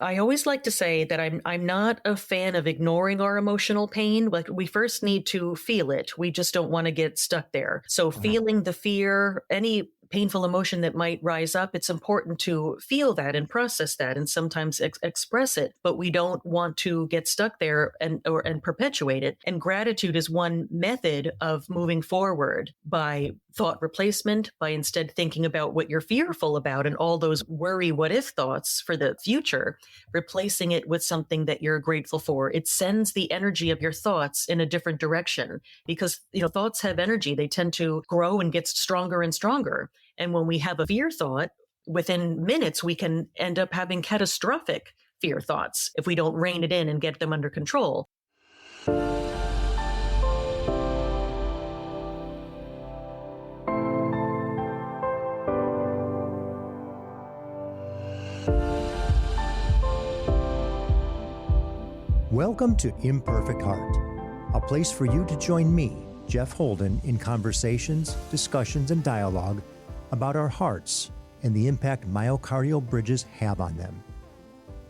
I always like to say that I'm not a fan of ignoring our emotional pain. Like we first need to feel it. We just don't want to get stuck there. So Mhm. feeling the fear, any painful emotion that might rise up, it's important to feel that and process that and sometimes express it, but we don't want to get stuck there and perpetuate it. And gratitude is one method of moving forward by thought replacement, by instead thinking about what you're fearful about and all those worry what if thoughts for the future, replacing it with something that you're grateful for. It sends the energy of your thoughts in a different direction because, thoughts have energy. They tend to grow and get stronger and stronger. And when we have a fear thought, within minutes, we can end up having catastrophic fear thoughts if we don't rein it in and get them under control. Welcome to Imperfect Heart, a place for you to join me, Jeff Holden, in conversations, discussions, and dialogue about our hearts and the impact myocardial bridges have on them.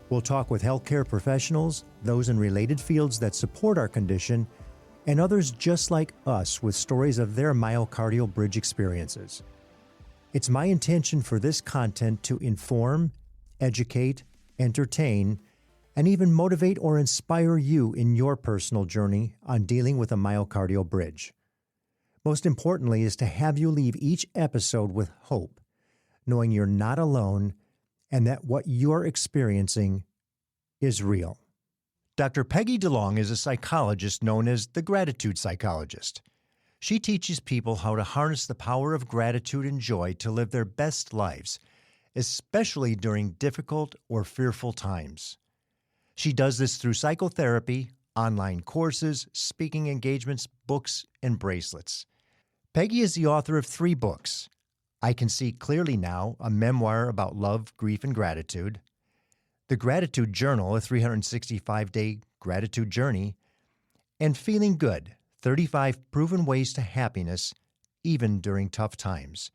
We'll talk with healthcare professionals, those in related fields that support our condition, and others just like us with stories of their myocardial bridge experiences. It's my intention for this content to inform, educate, entertain, and even motivate or inspire you in your personal journey on dealing with a myocardial bridge. Most importantly is to have you leave each episode with hope, knowing you're not alone and that what you're experiencing is real. Dr. Peggy DeLong is a psychologist known as the gratitude psychologist. She teaches people how to harness the power of gratitude and joy to live their best lives, especially during difficult or fearful times. She does this through psychotherapy, online courses, speaking engagements, books, and bracelets. Peggy is the author of 3 books: I Can See Clearly Now, a memoir about love, grief, and gratitude; The Gratitude Journal, a 365-day gratitude journey; and Feeling Good, 35 Proven Ways to Happiness, even during tough times.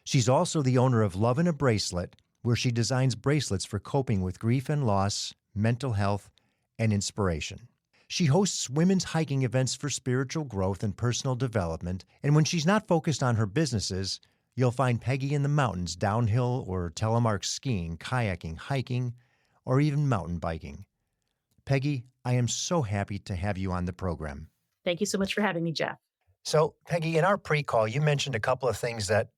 She's also the owner of Love in a Bracelet, where she designs bracelets for coping with grief and loss, mental health, and inspiration. She hosts women's hiking events for spiritual growth and personal development, and when she's not focused on her businesses, you'll find Peggy in the mountains, downhill or telemark skiing, kayaking, hiking, or even mountain biking. Peggy, I am so happy to have you on the program. Thank you so much for having me, Jeff. So, Peggy, in our pre-call, you mentioned a couple of things that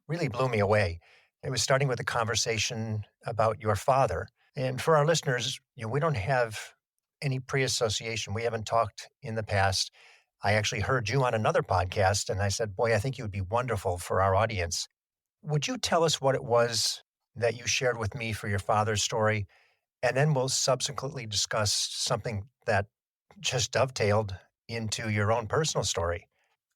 really blew me away. It was starting with a conversation about your father. And for our listeners, we don't have any pre-association. We haven't talked in the past. I actually heard you on another podcast, and I said, boy, I think you would be wonderful for our audience. Would you tell us what it was that you shared with me for your father's story? And then we'll subsequently discuss something that just dovetailed into your own personal story.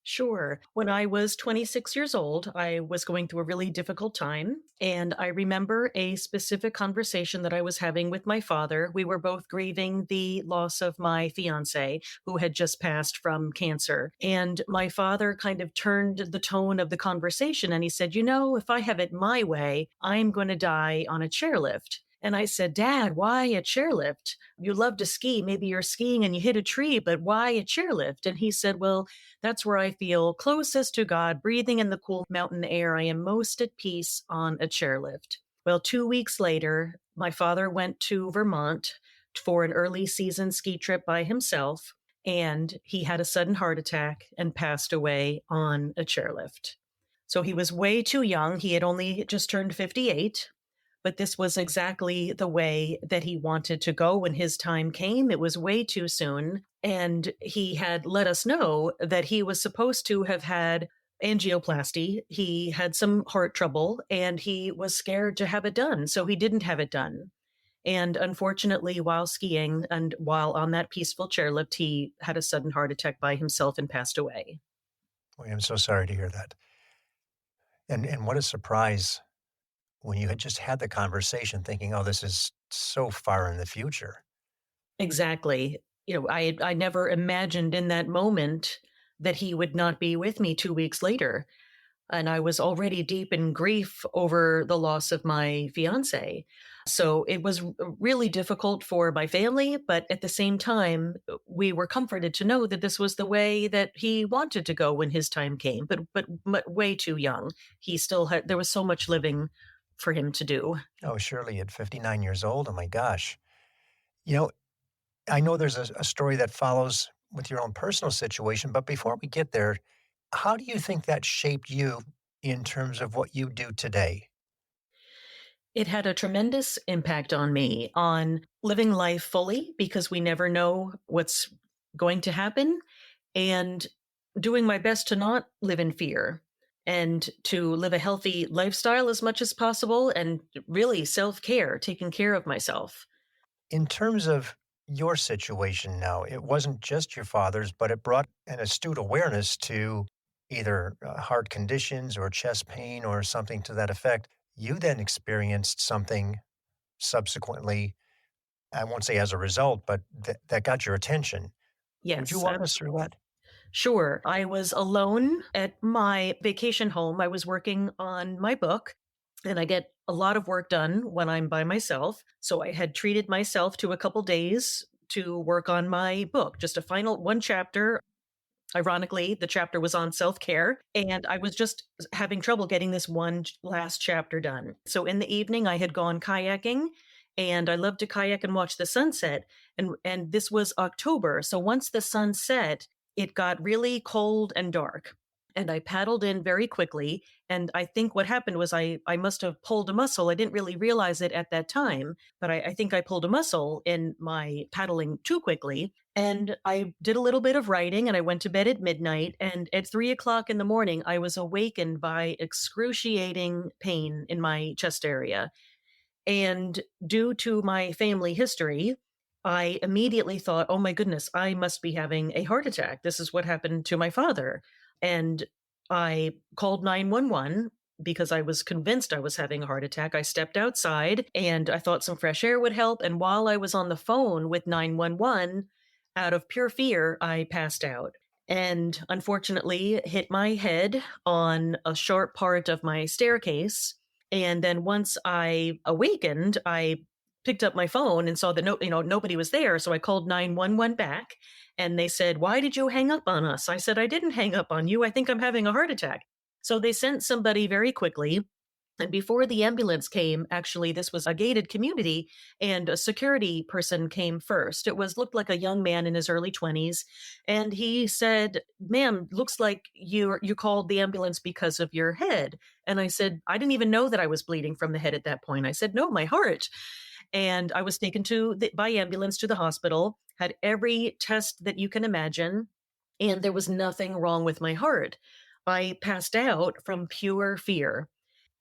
Sure. When I was 26 years old, I was going through a really difficult time. And I remember a specific conversation that I was having with my father. We were both grieving the loss of my fiance, who had just passed from cancer. And my father kind of turned the tone of the conversation and he said, if I have it my way, I'm going to die on a chairlift. And I said, Dad, why a chairlift? You love to ski. Maybe you're skiing and you hit a tree, but why a chairlift? And he said, well, that's where I feel closest to God, breathing in the cool mountain air. I am most at peace on a chairlift. Well, 2 weeks later, my father went to Vermont for an early season ski trip by himself, and he had a sudden heart attack and passed away on a chairlift. So he was way too young. He had only just turned 58. But this was exactly the way that he wanted to go when his time came. It was way too soon. And he had let us know that he was supposed to have had angioplasty. He had some heart trouble and he was scared to have it done. So he didn't have it done. And unfortunately, while skiing and while on that peaceful chairlift, he had a sudden heart attack by himself and passed away. Boy, I'm so sorry to hear that. And what a surprise when you had just had the conversation thinking, oh, this is so far in the future. Exactly. I never imagined in that moment that he would not be with me 2 weeks later. And I was already deep in grief over the loss of my fiance. So it was really difficult for my family, but at the same time, we were comforted to know that this was the way that he wanted to go when his time came, but way too young. He still had there was so much living for him to do. Oh, surely at 59 years old, oh my gosh. You know, I know there's a story that follows with your own personal situation, but before we get there, how do you think that shaped you in terms of what you do today? It had a tremendous impact on me on living life fully because we never know what's going to happen, and doing my best to not live in fear and to live a healthy lifestyle as much as possible, and really self-care, taking care of myself. In terms of your situation now, it wasn't just your father's, but it brought an astute awareness to either heart conditions or chest pain or something to that effect. You then experienced something subsequently, I won't say as a result, but that got your attention. Would you Yes, walk us through absolutely. that? Sure. I was alone at my vacation home. I was working on my book, and I get a lot of work done when I'm by myself. So I had treated myself to a couple days to work on my book, just a final one chapter. Ironically, the chapter was on self care, and I was just having trouble getting this last chapter done. So in the evening, I had gone kayaking, and I love to kayak and watch the sunset. And this was October, so once the sun set, it got really cold and dark. And I paddled in very quickly. And I think what happened was I must have pulled a muscle. I didn't really realize it at that time, but I think I pulled a muscle in my paddling too quickly. And I did a little bit of writing and I went to bed at midnight. And at 3 o'clock in the morning, I was awakened by excruciating pain in my chest area. And due to my family history, I immediately thought, oh my goodness, I must be having a heart attack. This is what happened to my father. And I called 911 because I was convinced I was having a heart attack. I stepped outside and I thought some fresh air would help. And while I was on the phone with 911, out of pure fear, I passed out and unfortunately hit my head on a sharp part of my staircase. And then once I awakened, I picked up my phone and saw that nobody was there. So I called 911 back and they said, "Why did you hang up on us?" I said, "I didn't hang up on you. I think I'm having a heart attack." So they sent somebody very quickly. And before the ambulance came, actually, this was a gated community, and a security person came first. It was looked like a young man in his early 20s, and he said, "Ma'am, looks like you called the ambulance because of your head." And I said, "I didn't even know that I was bleeding from the head at that point." I said, "No, my heart." And I was taken by ambulance to the hospital, had every test that you can imagine, and there was nothing wrong with my heart. I passed out from pure fear.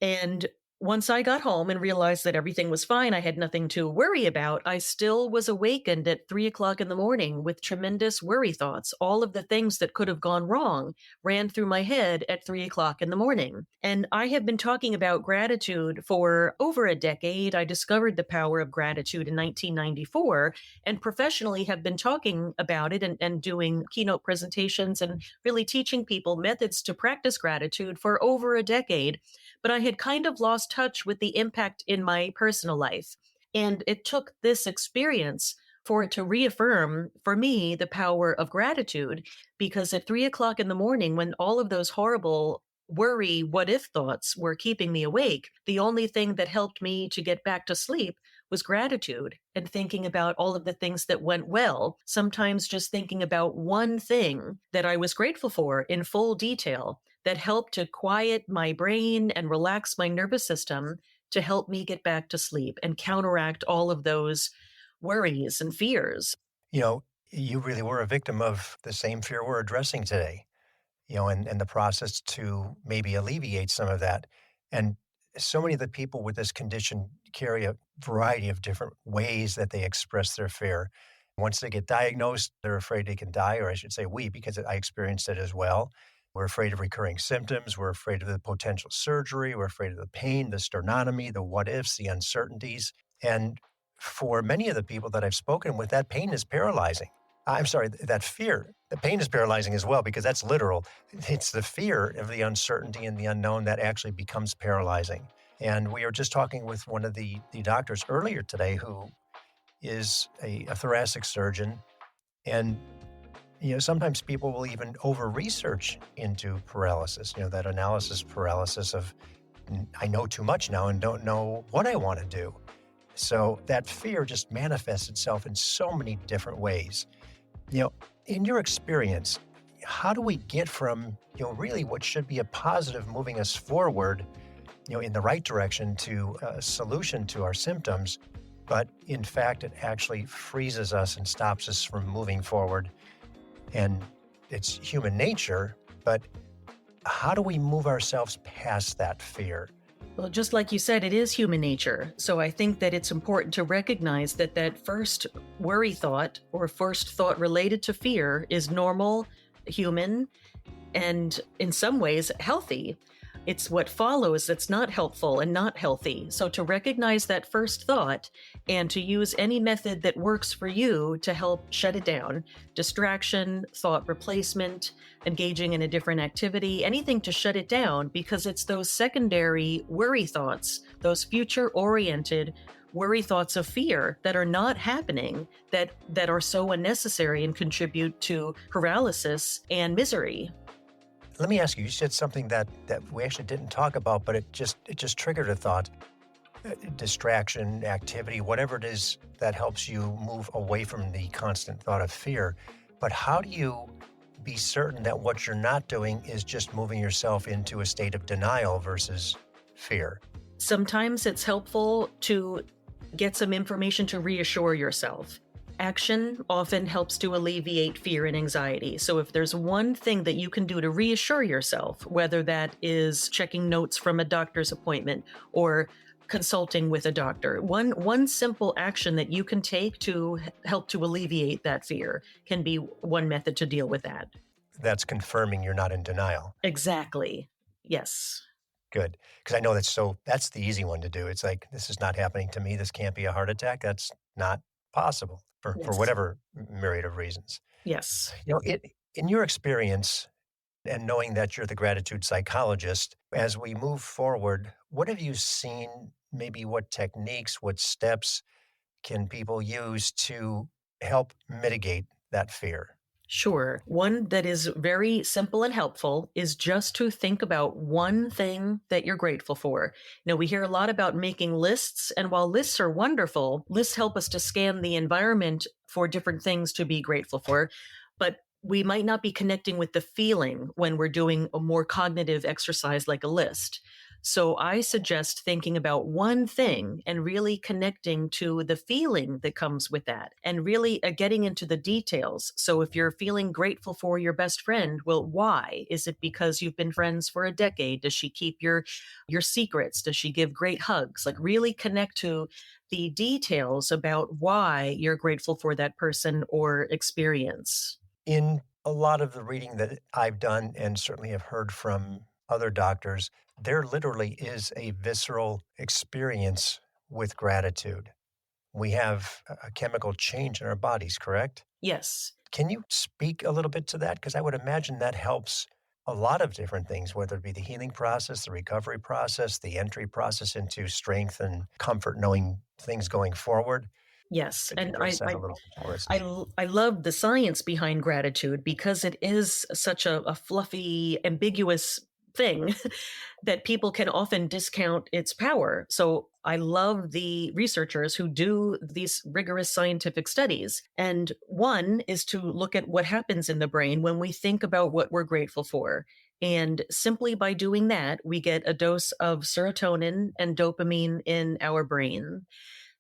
And once I got home and realized that everything was fine, I had nothing to worry about, I still was awakened at 3 o'clock in the morning with tremendous worry thoughts. All of the things that could have gone wrong ran through my head at 3 o'clock in the morning. And I have been talking about gratitude for over a decade. I discovered the power of gratitude in 1994 and professionally have been talking about it and doing keynote presentations and really teaching people methods to practice gratitude for over a decade, but I had kind of lost touch with the impact in my personal life. And it took this experience for it to reaffirm for me the power of gratitude. Because at 3 o'clock in the morning, when all of those horrible worry, what if thoughts were keeping me awake, the only thing that helped me to get back to sleep was gratitude and thinking about all of the things that went well. Sometimes just thinking about one thing that I was grateful for in full detail that helped to quiet my brain and relax my nervous system to help me get back to sleep and counteract all of those worries and fears. You know, you really were a victim of the same fear we're addressing today, and the process to maybe alleviate some of that. And so many of the people with this condition carry a variety of different ways that they express their fear. Once they get diagnosed, they're afraid they can die, or I should say we, because I experienced it as well. We're afraid of recurring symptoms. We're afraid of the potential surgery. We're afraid of the pain, the sternotomy, the what ifs, the uncertainties. And for many of the people that I've spoken with, that pain is paralyzing. I'm sorry, that fear, the pain is paralyzing as well, because that's literal. It's the fear of the uncertainty and the unknown that actually becomes paralyzing. And we were just talking with one of the doctors earlier today who is a thoracic surgeon. And, sometimes people will even over research into paralysis, that analysis paralysis of, I know too much now and don't know what I want to do." So that fear just manifests itself in so many different ways. You know, in your experience, how do we get from, really what should be a positive moving us forward, in the right direction to a solution to our symptoms, but in fact, it actually freezes us and stops us from moving forward? And it's human nature, but how do we move ourselves past that fear? Well, just like you said, it is human nature. So I think that it's important to recognize that that first worry thought or first thought related to fear is normal, human, and in some ways healthy. It's what follows that's not helpful and not healthy. So to recognize that first thought and to use any method that works for you to help shut it down, distraction, thought replacement, engaging in a different activity, anything to shut it down, because it's those secondary worry thoughts, those future oriented worry thoughts of fear that are not happening, that are so unnecessary and contribute to paralysis and misery. Let me ask you, you said something that we actually didn't talk about, but it just triggered a thought. Distraction, activity, whatever it is that helps you move away from the constant thought of fear. But how do you be certain that what you're not doing is just moving yourself into a state of denial versus fear? Sometimes it's helpful to get some information to reassure yourself. Action often helps to alleviate fear and anxiety. So, if there's one thing that you can do to reassure yourself, whether that is checking notes from a doctor's appointment or consulting with a doctor, one simple action that you can take to help to alleviate that fear can be one method to deal with that. That's confirming you're not in denial. Exactly. Yes. Good. Because I know that's the easy one to do. It's like, this is not happening to me. This can't be a heart attack. That's not possible for Yes. whatever myriad of reasons. Yes. In your experience, and knowing that you're the gratitude psychologist, as we move forward, what have you seen? Maybe what techniques, what steps can people use to help mitigate that fear? Sure. One that is very simple and helpful is just to think about one thing that you're grateful for. We hear a lot about making lists, and while lists are wonderful, lists help us to scan the environment for different things to be grateful for, but we might not be connecting with the feeling when we're doing a more cognitive exercise like a list. So I suggest thinking about one thing and really connecting to the feeling that comes with that and really getting into the details. So if you're feeling grateful for your best friend, well, why? Is it because you've been friends for a decade? Does she keep your secrets? Does she give great hugs? Like really connect to the details about why you're grateful for that person or experience. In a lot of the reading that I've done and certainly have heard from other doctors, there literally is a visceral experience with gratitude. We have a chemical change in our bodies, correct? Yes. Can you speak a little bit to that? Because I would imagine that helps a lot of different things, whether it be the healing process, the recovery process, the entry process into strength and comfort, knowing things going forward. Yes. Could you And address that a little bit for us? I love the science behind gratitude because it is such a fluffy, ambiguous thing that people can often discount its power. So I love the researchers who do these rigorous scientific studies. And one is to look at what happens in the brain when we think about what we're grateful for. And simply by doing that, we get a dose of serotonin and dopamine in our brain.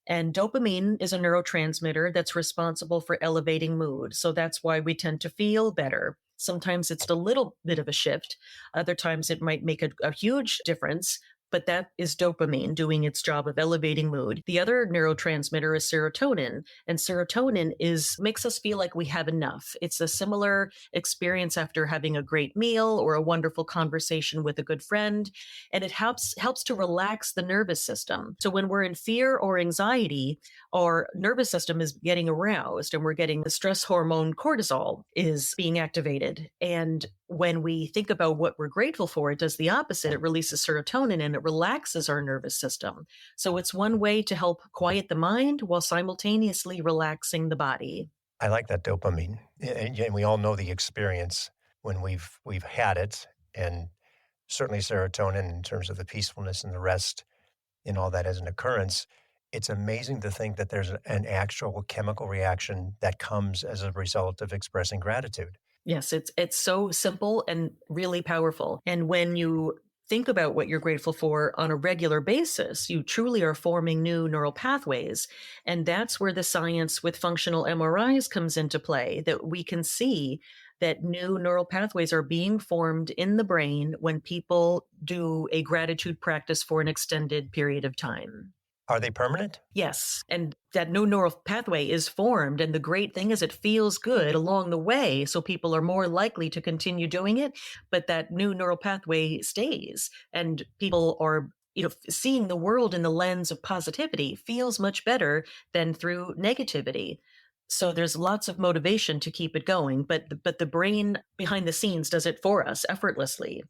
And dopamine is a neurotransmitter that's responsible for elevating mood. So that's why we tend to feel better. Sometimes it's a little bit of a shift. Other times it might make a huge difference, but that is dopamine doing its job of elevating mood. The other neurotransmitter is serotonin, and serotonin is makes us feel like we have enough. It's a similar experience after having a great meal or a wonderful conversation with a good friend, and it helps to relax the nervous system. So when we're in fear or anxiety, our nervous system is getting aroused and we're getting the stress hormone cortisol is being activated. And when we think about what we're grateful for, it does the opposite. It releases serotonin and it relaxes our nervous system. So it's one way to help quiet the mind while simultaneously relaxing the body. I like that dopamine, and we all know the experience when we've had it, and certainly serotonin in terms of the peacefulness and the rest and all that as an occurrence. It's amazing to think that there's an actual chemical reaction that comes as a result of expressing gratitude. Yes, it's so simple and really powerful. And when you think about what you're grateful for on a regular basis, you truly are forming new neural pathways. And that's where the science with functional MRIs comes into play, that we can see that new neural pathways are being formed in the brain when people do a gratitude practice for an extended period of time. Are they permanent? Yes, and that new neural pathway is formed, and the great thing is it feels good along the way, so people are more likely to continue doing it, but that new neural pathway stays, and people are, seeing the world in the lens of positivity feels much better than through negativity. So there's lots of motivation to keep it going, but the brain behind the scenes does it for us effortlessly.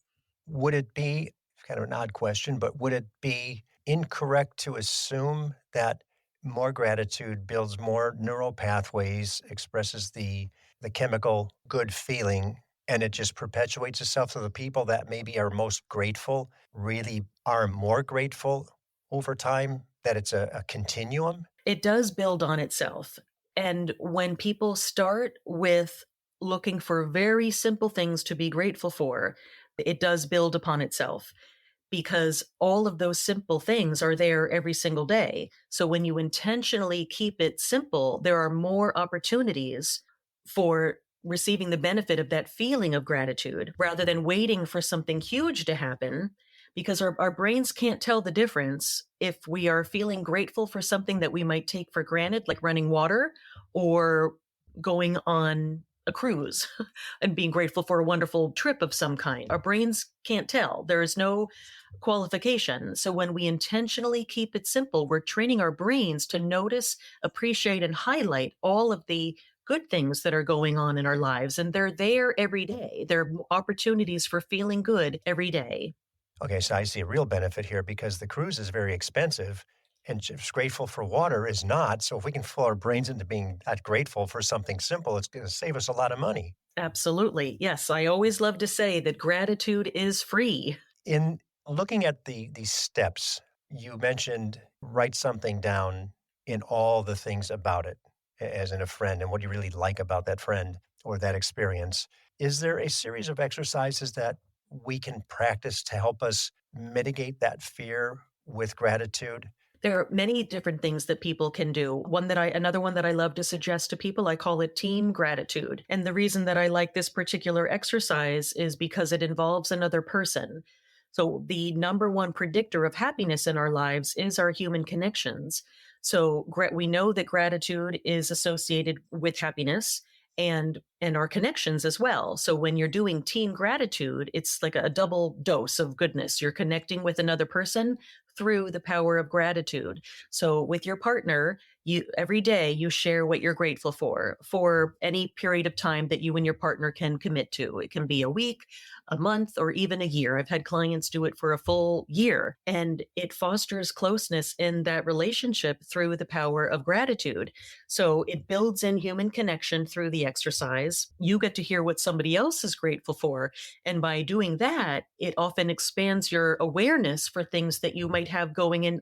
Would it be kind of an odd question, but would it be incorrect to assume that more gratitude builds more neural pathways, expresses the chemical good feeling, and it just perpetuates itself so the people that maybe are most grateful really are more grateful over time, that it's a continuum? It does build on itself. And when people start with looking for very simple things to be grateful for, it does build upon itself because all of those simple things are there every single day. So when you intentionally keep it simple, there are more opportunities for receiving the benefit of that feeling of gratitude rather than waiting for something huge to happen because our brains can't tell the difference if we are feeling grateful for something that we might take for granted, like running water or going on a cruise and being grateful for a wonderful trip of some kind. Our brains can't tell. There is no qualification. So when we intentionally keep it simple, we're training our brains to notice, appreciate, and highlight all of the good things that are going on in our lives. And they're there every day. There are opportunities for feeling good every day. Okay, so I see a real benefit here because the cruise is very expensive and just grateful for water is not. So if we can fool our brains into being that grateful for something simple, it's going to save us a lot of money. Absolutely. Yes, I always love to say that gratitude is free. In looking at the steps, you mentioned write something down in all the things about it, as in a friend and what you really like about that friend or that experience. Is there a series of exercises that we can practice to help us mitigate that fear with gratitude? There are many different things that people can do. Another one that I love to suggest to people, I call it team gratitude. And the reason that I like this particular exercise is because it involves another person. So the number one predictor of happiness in our lives is our human connections. So we know that gratitude is associated with happiness and our connections as well. So when you're doing team gratitude, it's like a double dose of goodness. You're connecting with another person through the power of gratitude. So with your partner, you every day you share what you're grateful for any period of time that you and your partner can commit to. It can be a week, a month, or even a year. I've had clients do it for a full year, and it fosters closeness in that relationship through the power of gratitude. So it builds in human connection through the exercise. You get to hear what somebody else is grateful for. And by doing that, it often expands your awareness for things that you might have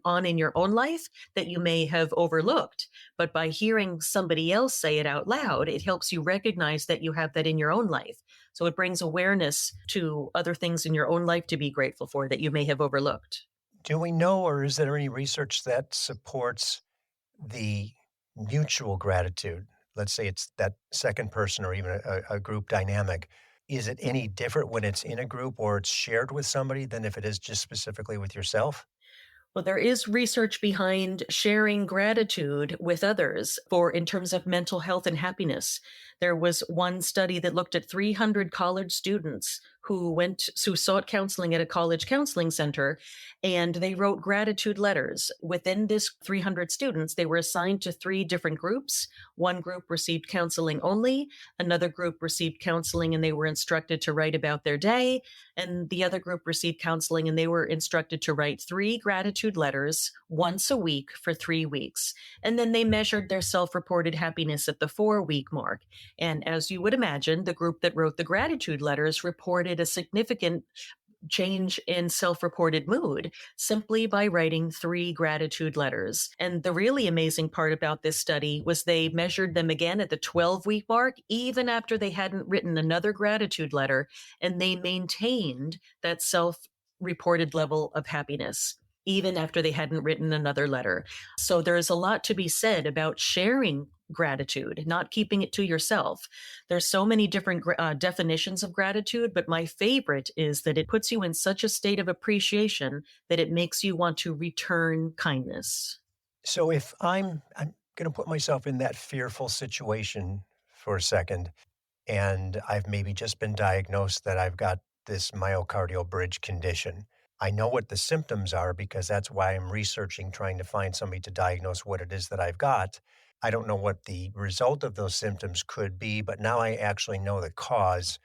on in your own life that you may have overlooked. But by hearing somebody else say it out loud, it helps you recognize that you have that in your own life. So it brings awareness to other things in your own life to be grateful for that you may have overlooked. Do we know, or is there any research that supports the mutual gratitude? Let's say it's that second person or even a group dynamic. Is it any different when it's in a group or it's shared with somebody than if it is just specifically with yourself? Well, there is research behind sharing gratitude with others for in terms of mental health and happiness. There was one study that looked at 300 college students who sought counseling at a college counseling center, and they wrote gratitude letters. Within this 300 students, they were assigned to three different groups. One group received counseling only, another group received counseling and they were instructed to write about their day, and the other group received counseling and they were instructed to write three gratitude letters once a week for 3 weeks. And then they measured their self reported happiness at the 4 week mark. And as you would imagine, the group that wrote the gratitude letters reported a significant change in self reported mood simply by writing three gratitude letters. And the really amazing part about this study was they measured them again at the 12-week mark, even after they hadn't written another gratitude letter, and they maintained that self reported level of happiness. Even after they hadn't written another letter. So there's a lot to be said about sharing gratitude, not keeping it to yourself. There's so many different definitions of gratitude, but my favorite is that it puts you in such a state of appreciation that it makes you want to return kindness. So if I'm gonna put myself in that fearful situation for a second, and I've maybe just been diagnosed that I've got this myocardial bridge condition. I know what the symptoms are because that's why I'm researching, trying to find somebody to diagnose what it is that I've got. I don't know what the result of those symptoms could be, but now I actually know the cause,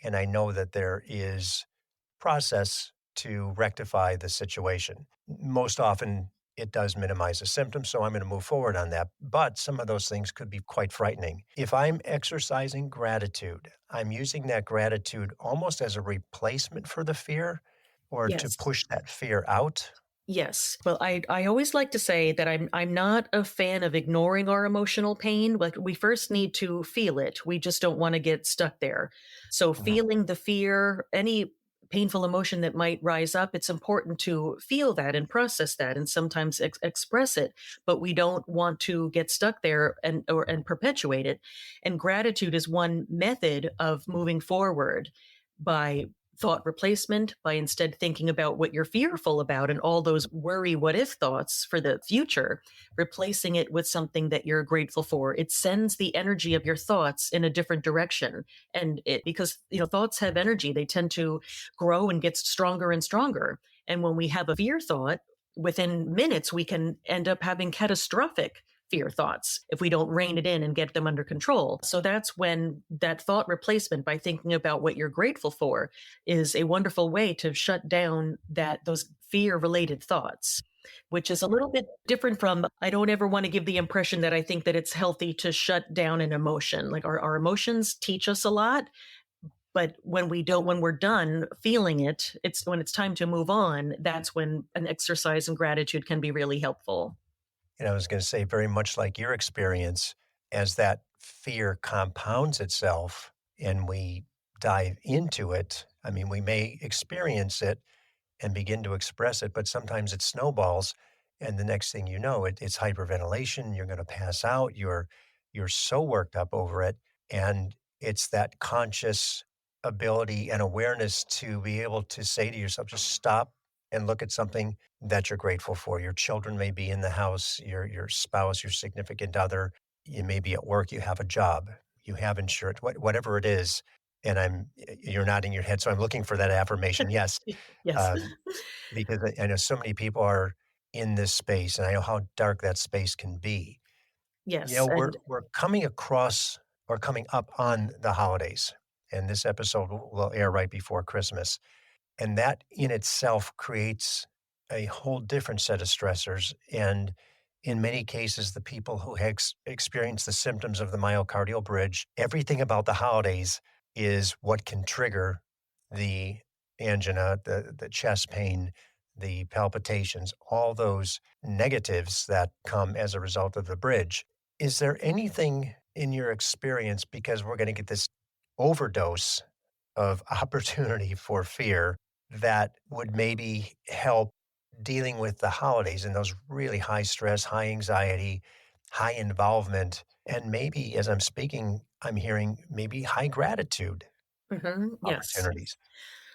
and I know that there is process to rectify the situation. Most often, it does minimize the symptoms, so I'm going to move forward on that. But some of those things could be quite frightening. If I'm exercising gratitude, I'm using that gratitude almost as a replacement for the fear or to Yes. push that fear out. Yes. Well, I always like to say that I'm not a fan of ignoring our emotional pain. Like we first need to feel it. We just don't want to get stuck there. So Mhm. feeling the fear, any painful emotion that might rise up, it's important to feel that and process that and sometimes express it, but we don't want to get stuck there and perpetuate it. And gratitude is one method of moving forward by thought replacement, by instead thinking about what you're fearful about and all those worry what if thoughts for the future, replacing it with something that you're grateful for. It sends the energy of your thoughts in a different direction. And it, because, thoughts have energy, they tend to grow and get stronger and stronger. And when we have a fear thought, within minutes, we can end up having catastrophic fear thoughts if we don't rein it in and get them under control. So that's when that thought replacement by thinking about what you're grateful for is a wonderful way to shut down those fear related thoughts, which is a little bit different from I don't ever want to give the impression that I think that it's healthy to shut down an emotion. Like our emotions teach us a lot, but when we're done feeling it, it's when it's time to move on, that's when an exercise in gratitude can be really helpful. And I was going to say, very much like your experience, as that fear compounds itself and we dive into it, I mean, we may experience it and begin to express it, but sometimes it snowballs. And the next thing you know, it's hyperventilation. You're going to pass out. You're so worked up over it. And it's that conscious ability and awareness to be able to say to yourself, just stop and look at something that you're grateful for. Your children may be in the house, your spouse, your significant other. You may be at work. You have a job. You have insurance. Whatever it is. And you're nodding your head. So I'm looking for that affirmation. Yes, Yes. uh, because I know so many people are in this space, and I know how dark that space can be. You Yes. know, we're And we're coming across or coming up on the holidays, and this episode will air right before Christmas, and that in itself creates a whole different set of stressors, and in many cases, the people who experience the symptoms of the myocardial bridge, everything about the holidays is what can trigger the angina, the chest pain, the palpitations, all those negatives that come as a result of the bridge. Is there anything in your experience, because we're going to get this overdose of opportunity for fear, that would maybe help dealing with the holidays and those really high stress, high anxiety, high involvement, and maybe as I'm speaking, I'm hearing maybe high gratitude yes. opportunities?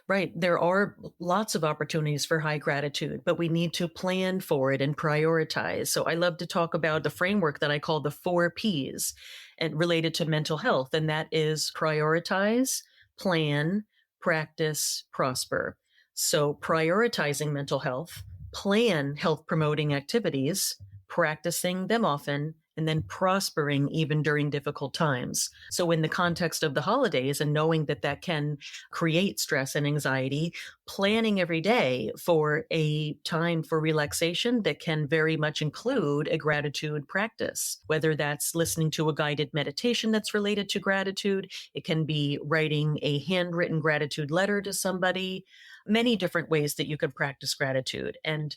Right. There are lots of opportunities for high gratitude, but we need to plan for it and prioritize. So I love to talk about the framework that I call the 4 Ps and related to mental health. And that is prioritize, plan, practice, prosper. So prioritizing mental health, plan health promoting activities, practicing them often, and then prospering even during difficult times. So, in the context of the holidays and knowing that that can create stress and anxiety, planning every day for a time for relaxation that can very much include a gratitude practice, whether that's listening to a guided meditation that's related to gratitude, it can be writing a handwritten gratitude letter to somebody, many different ways that you could practice gratitude. And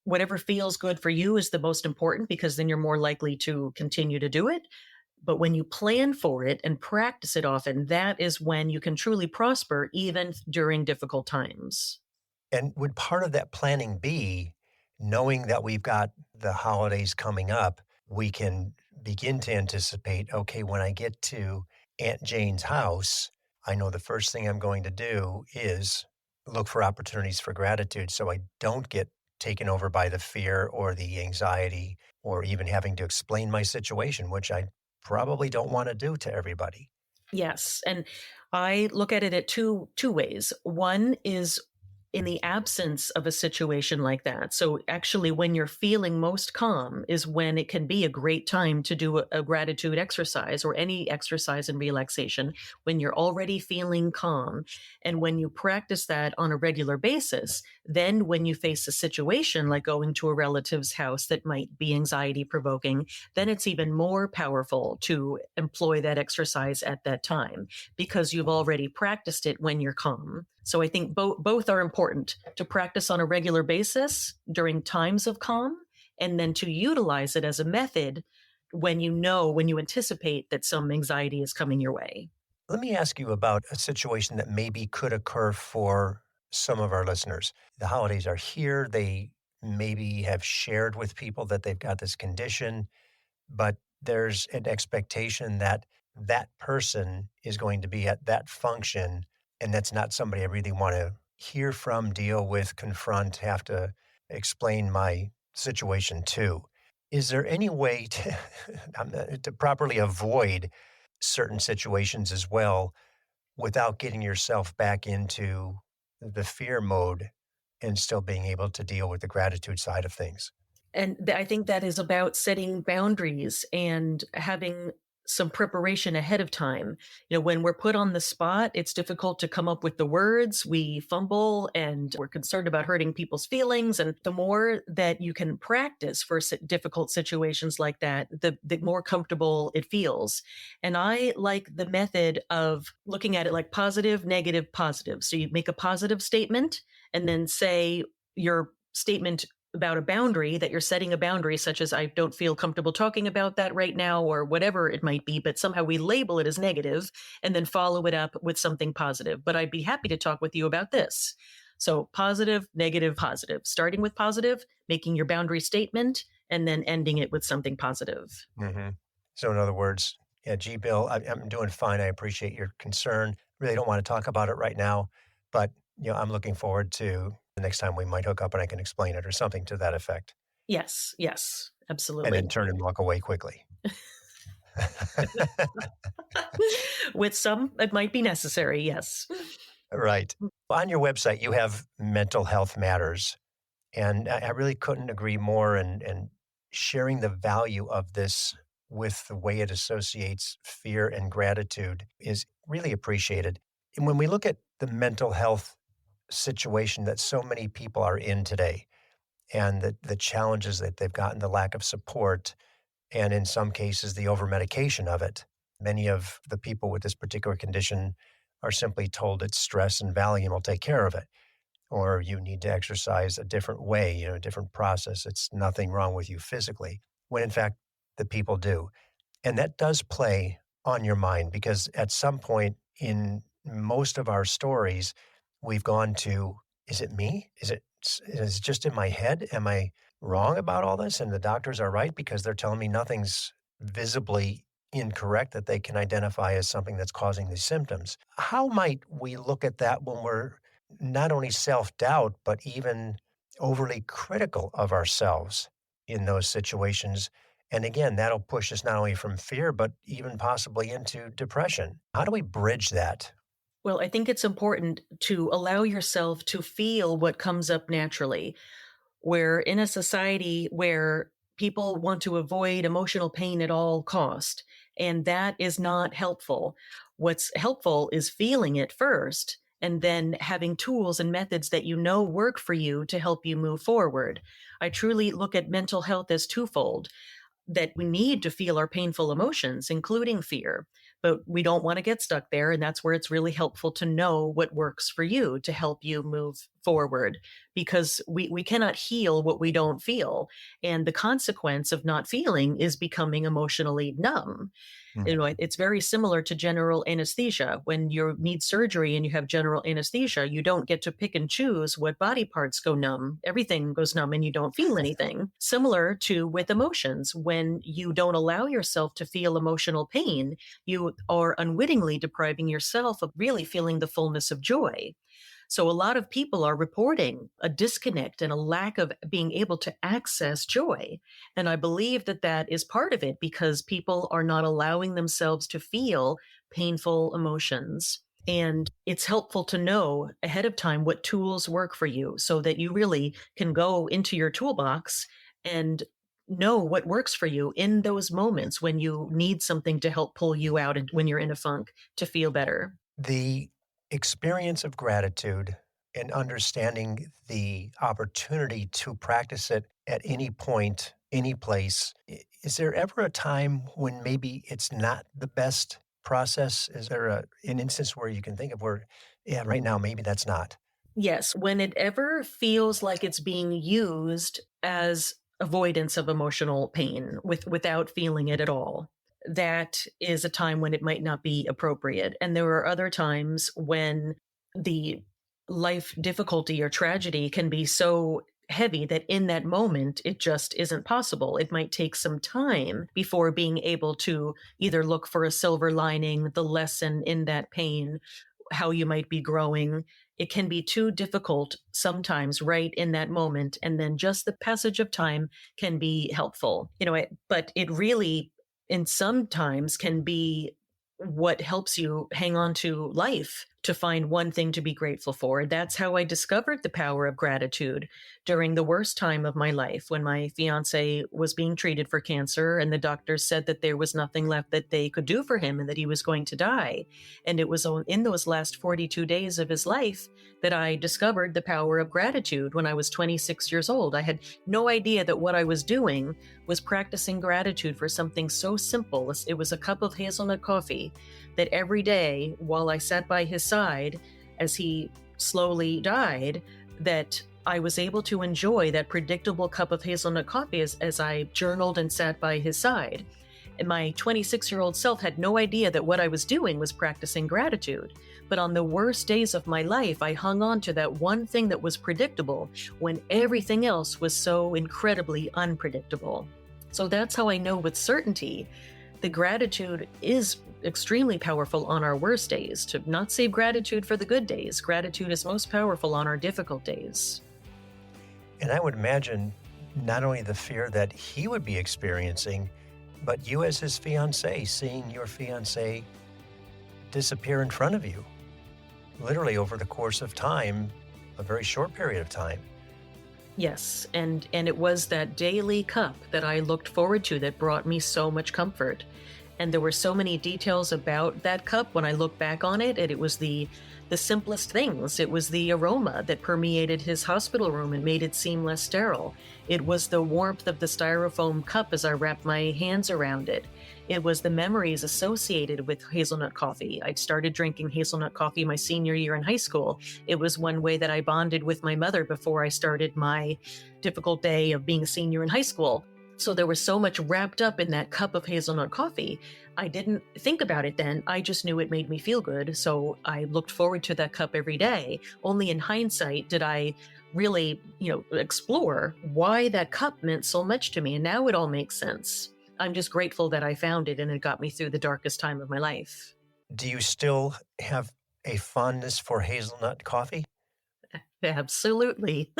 whatever feels good for you is the most important because then you're more likely to continue to do it. But when you plan for it and practice it often, that is when you can truly prosper even during difficult times. And would part of that planning be knowing that we've got the holidays coming up, we can begin to anticipate, okay, when I get to Aunt Jane's house, I know the first thing I'm going to do is look for opportunities for gratitude so I don't get taken over by the fear or the anxiety or even having to explain my situation, which I probably don't want to do to everybody. Yes, and I look at it at two ways. One is in the absence of a situation like that. So actually when you're feeling most calm is when it can be a great time to do a gratitude exercise or any exercise in relaxation when you're already feeling calm. And when you practice that on a regular basis, then when you face a situation like going to a relative's house that might be anxiety provoking, then it's even more powerful to employ that exercise at that time because you've already practiced it when you're calm. So I think both are important to practice on a regular basis during times of calm and then to utilize it as a method when you anticipate that some anxiety is coming your way. Let me ask you about a situation that maybe could occur for some of our listeners. The holidays are here. They maybe have shared with people that they've got this condition, but there's an expectation that that person is going to be at that function. And that's not somebody I really want to hear from, deal with, confront, have to explain my situation to. Is there any way to, to properly avoid certain situations as well without getting yourself back into the fear mode and still being able to deal with the gratitude side of things? And I think that is about setting boundaries and having some preparation ahead of time. You know, when we're put on the spot, it's difficult to come up with the words. We fumble and we're concerned about hurting people's feelings. And the more that you can practice for difficult situations like that, the more comfortable it feels. And I like the method of looking at it like positive, negative, positive. So you make a positive statement and then say your statement about a boundary that you're setting a boundary such as I don't feel comfortable talking about that right now or whatever it might be, but somehow we label it as negative and then follow it up with something positive. But I'd be happy to talk with you about this. So positive, negative, positive, starting with positive, making your boundary statement and then ending it with something positive. hmm So, in other words, yeah, gee, Bill, I'm doing fine. I appreciate your concern. Really don't want to talk about it right now, but I'm looking forward to the next time we might hook up and I can explain it or something to that effect, Yes, yes, and then absolutely. turn and walk away quickly. With some, it might be necessary. Yes. Right. On your website, you have mental health matters, and I really couldn't agree more. And sharing the value of this with the way it associates fear and gratitude is really appreciated. And when we look at the mental health situation that so many people are in today and the challenges that they've gotten, the lack of support, and in some cases, the over medication of it. Many of the people with this particular condition are simply told it's stress and Valium will take care of it, or you need to exercise a different way, a different process. It's nothing wrong with you physically, when in fact, the people do. And that does play on your mind because at some point in most of our stories, we've gone to, is it me? Is it just in my head? Am I wrong about all this? And the doctors are right because they're telling me nothing's visibly incorrect that they can identify as something that's causing these symptoms. How might we look at that when we're not only self doubt, but even overly critical of ourselves in those situations? And again, that'll push us not only from fear, but even possibly into depression. How do we bridge that? Well, I think it's important to allow yourself to feel what comes up naturally. We're in a society where people want to avoid emotional pain at all cost, and that is not helpful. What's helpful is feeling it first and then having tools and methods that you know work for you to help you move forward. I truly look at mental health as twofold, that we need to feel our painful emotions, including fear, but we don't want to get stuck there. And that's where it's really helpful to know what works for you to help you move forward, because we cannot heal what we don't feel. And the consequence of not feeling is becoming emotionally numb. Mm. It's very similar to general anesthesia. When you need surgery and you have general anesthesia, you don't get to pick and choose what body parts go numb. Everything goes numb and you don't feel anything. Similar to with emotions, when you don't allow yourself to feel emotional pain, you are unwittingly depriving yourself of really feeling the fullness of joy. So a lot of people are reporting a disconnect and a lack of being able to access joy. And I believe that that is part of it, because people are not allowing themselves to feel painful emotions. And it's helpful to know ahead of time what tools work for you so that you really can go into your toolbox and know what works for you in those moments when you need something to help pull you out and when you're in a funk to feel better. The experience of gratitude and understanding the opportunity to practice it at any point, any place, is there ever a time when maybe it's not the best process? Is there an instance where you can think of where, yeah, right now, maybe that's not? Yes, when it ever feels like it's being used as avoidance of emotional pain without feeling it at all, that is a time when it might not be appropriate. And there are other times when the life difficulty or tragedy can be so heavy that in that moment it just isn't possible. It might take some time before being able to either look for a silver lining, the lesson in that pain, how you might be growing. It can be too difficult sometimes right in that moment. And then just the passage of time can be helpful. But it really, in sometimes, can be what helps you hang on to life, to find one thing to be grateful for. That's how I discovered the power of gratitude during the worst time of my life, when my fiance was being treated for cancer and the doctors said that there was nothing left that they could do for him and that he was going to die. And it was in those last 42 days of his life that I discovered the power of gratitude when I was 26 years old. I had no idea that what I was doing was practicing gratitude for something so simple. It was a cup of hazelnut coffee that every day while I sat by his side as he slowly died, that I was able to enjoy that predictable cup of hazelnut coffee as I journaled and sat by his side. And my 26-year-old self had no idea that what I was doing was practicing gratitude. But on the worst days of my life, I hung on to that one thing that was predictable when everything else was so incredibly unpredictable. So that's how I know with certainty the gratitude is extremely powerful on our worst days. To not save gratitude for the good days, gratitude is most powerful on our difficult days. And I would imagine not only the fear that he would be experiencing, but you as his fiancé, seeing your fiancé disappear in front of you, literally over the course of time, a very short period of time. Yes, and it was that daily cup that I looked forward to that brought me so much comfort. And there were so many details about that cup when I look back on it, and it was the simplest things. It was the aroma that permeated his hospital room and made it seem less sterile. It was the warmth of the styrofoam cup as I wrapped my hands around it. It was the memories associated with hazelnut coffee. I'd started drinking hazelnut coffee my senior year in high school. It was one way that I bonded with my mother before I started my difficult day of being a senior in high school. So there was so much wrapped up in that cup of hazelnut coffee. I didn't think about it then. I just knew it made me feel good. So I looked forward to that cup every day. Only in hindsight did I really, explore why that cup meant so much to me. And now it all makes sense. I'm just grateful that I found it and it got me through the darkest time of my life. Do you still have a fondness for hazelnut coffee? Absolutely.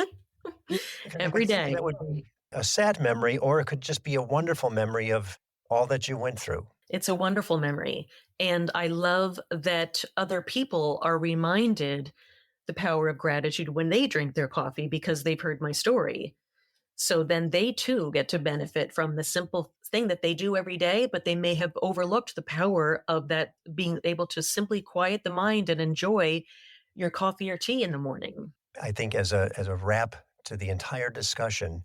Because I Every could think day. that would be a sad memory, or it could just be a wonderful memory of all that you went through. It's a wonderful memory. And I love that other people are reminded the power of gratitude when they drink their coffee because they've heard my story. So then they too get to benefit from the simple thing that they do every day, but they may have overlooked the power of that being able to simply quiet the mind and enjoy your coffee or tea in the morning. I think as a wrap to the entire discussion,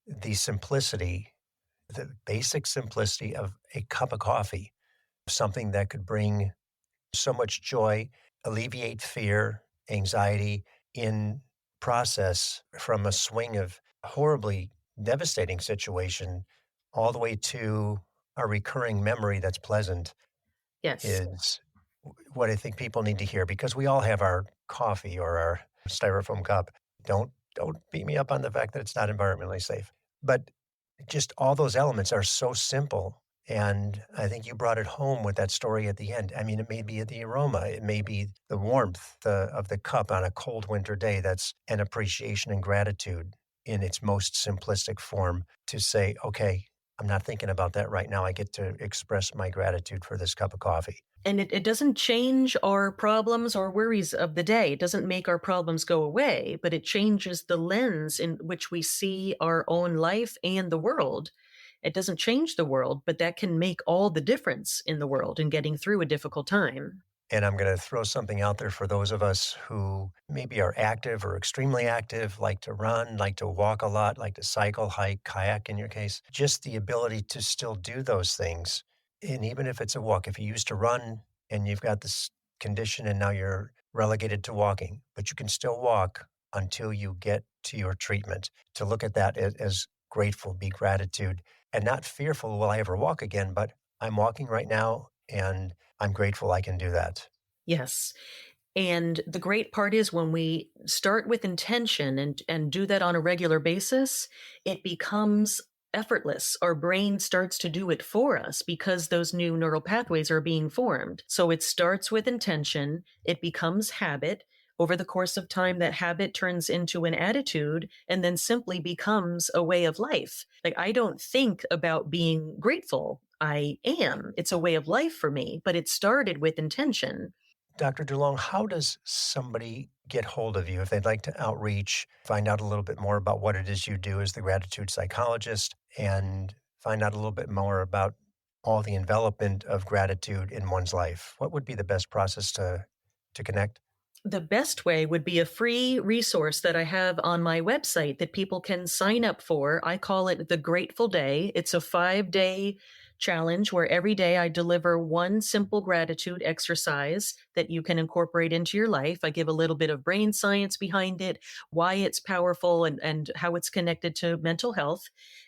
the simplicity, the basic simplicity of a cup of coffee, something that could bring so much joy, alleviate fear, anxiety in process from a swing of horribly devastating situation all the way to a recurring memory that's pleasant Yes. is what I think people need to hear because we all have our coffee or our styrofoam cup. Don't beat me up on the fact that it's not environmentally safe. But just all those elements are so simple, and I think you brought it home with that story at the end. I mean, it may be the aroma, it may be the warmth of the cup on a cold winter day. That's an appreciation and gratitude in its most simplistic form to say, "Okay, I'm not thinking about that right now. I get to express my gratitude for this cup of coffee." And it doesn't change our problems or worries of the day. It doesn't make our problems go away, but it changes the lens in which we see our own life and the world. It doesn't change the world, but that can make all the difference in the world in getting through a difficult time. And I'm gonna throw something out there for those of us who maybe are active or extremely active, like to run, like to walk a lot, like to cycle, hike, kayak in your case. Just the ability to still do those things. And even if it's a walk, if you used to run and you've got this condition and now you're relegated to walking, but you can still walk until you get to your treatment. To look at that as grateful, be gratitude, and not fearful, will I ever walk again? But I'm walking right now and I'm grateful I can do that. Yes. And the great part is when we start with intention and do that on a regular basis, it becomes effortless. Our brain starts to do it for us because those new neural pathways are being formed. So it starts with intention, it becomes habit. Over the course of time, that habit turns into an attitude and then simply becomes a way of life. Like, I don't think about being grateful. I am. It's a way of life for me, but it started with intention. Dr. DeLong, how does somebody get hold of you if they'd like to outreach, find out a little bit more about what it is you do as the gratitude psychologist, and find out a little bit more about all the envelopment of gratitude in one's life? What would be the best process to connect? The best way would be a free resource that I have on my website that people can sign up for. I call it the Grateful Day. It's a 5-day challenge where every day I deliver one simple gratitude exercise that you can incorporate into your life. I give a little bit of brain science behind it, why it's powerful and how it's connected to mental health.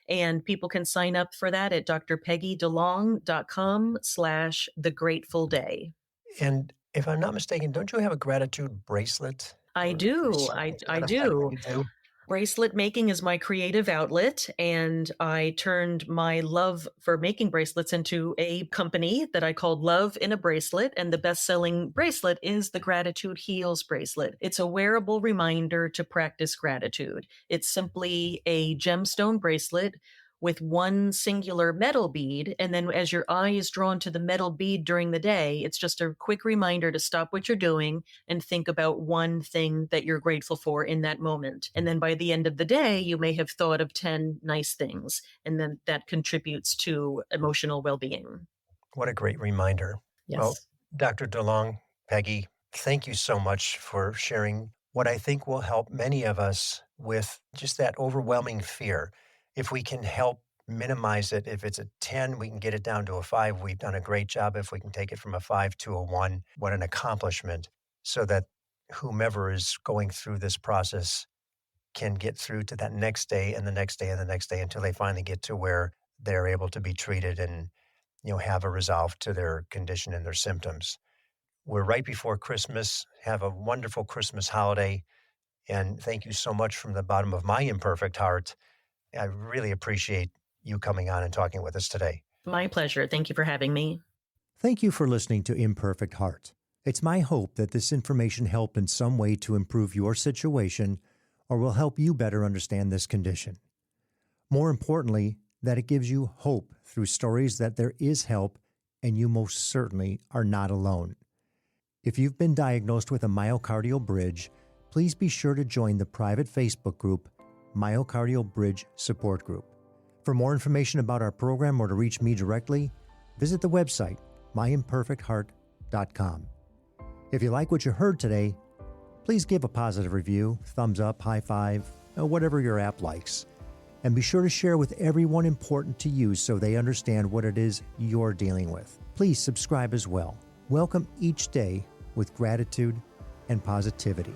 And people can sign up for that at drpeggydelong.com/the Grateful Day. And if I'm not mistaken, don't you have a gratitude bracelet I or do. something to I that effect? do. You do? Bracelet making is my creative outlet, and I turned my love for making bracelets into a company that I called Love in a Bracelet, and the best-selling bracelet is the Gratitude Heals bracelet. It's a wearable reminder to practice gratitude. It's simply a gemstone bracelet with one singular metal bead, and then as your eye is drawn to the metal bead during the day, it's just a quick reminder to stop what you're doing and think about one thing that you're grateful for in that moment. And then by the end of the day, you may have thought of 10 nice things, and then that contributes to emotional well being. What a great reminder. Well, Yes. Dr. DeLong, Peggy, thank you so much for sharing what I think will help many of us with just that overwhelming fear. If we can help minimize it, if it's a 10, we can get it down to a 5. We've done a great job. If we can take it from a 5 to a 1, what an accomplishment so that whomever is going through this process can get through to that next day and the next day and the next day until they finally get to where they're able to be treated and have a resolve to their condition and their symptoms. We're right before Christmas. Have a wonderful Christmas holiday. And thank you so much from the bottom of my imperfect heart. I really appreciate you coming on and talking with us today. My pleasure. Thank you for having me. Thank you for listening to Imperfect Heart. It's my hope that this information helped in some way to improve your situation or will help you better understand this condition. More importantly, that it gives you hope through stories that there is help and you most certainly are not alone. If you've been diagnosed with a myocardial bridge, please be sure to join the private Facebook group, Myocardial Bridge Support Group. For more information about our program or to reach me directly, visit the website, myimperfectheart.com. If you like what you heard today, please give a positive review, thumbs up, high five, or whatever your app likes. And be sure to share with everyone important to you so they understand what it is you're dealing with. Please subscribe as well. Welcome each day with gratitude and positivity.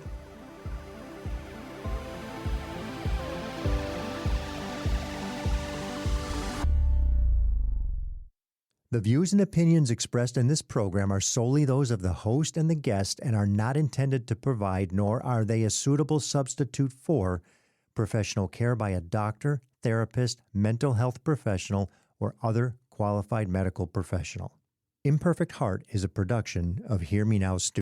The views and opinions expressed in this program are solely those of the host and the guest and are not intended to provide, nor are they a suitable substitute for, professional care by a doctor, therapist, mental health professional, or other qualified medical professional. Imperfect Heart is a production of Hear Me Now Studios.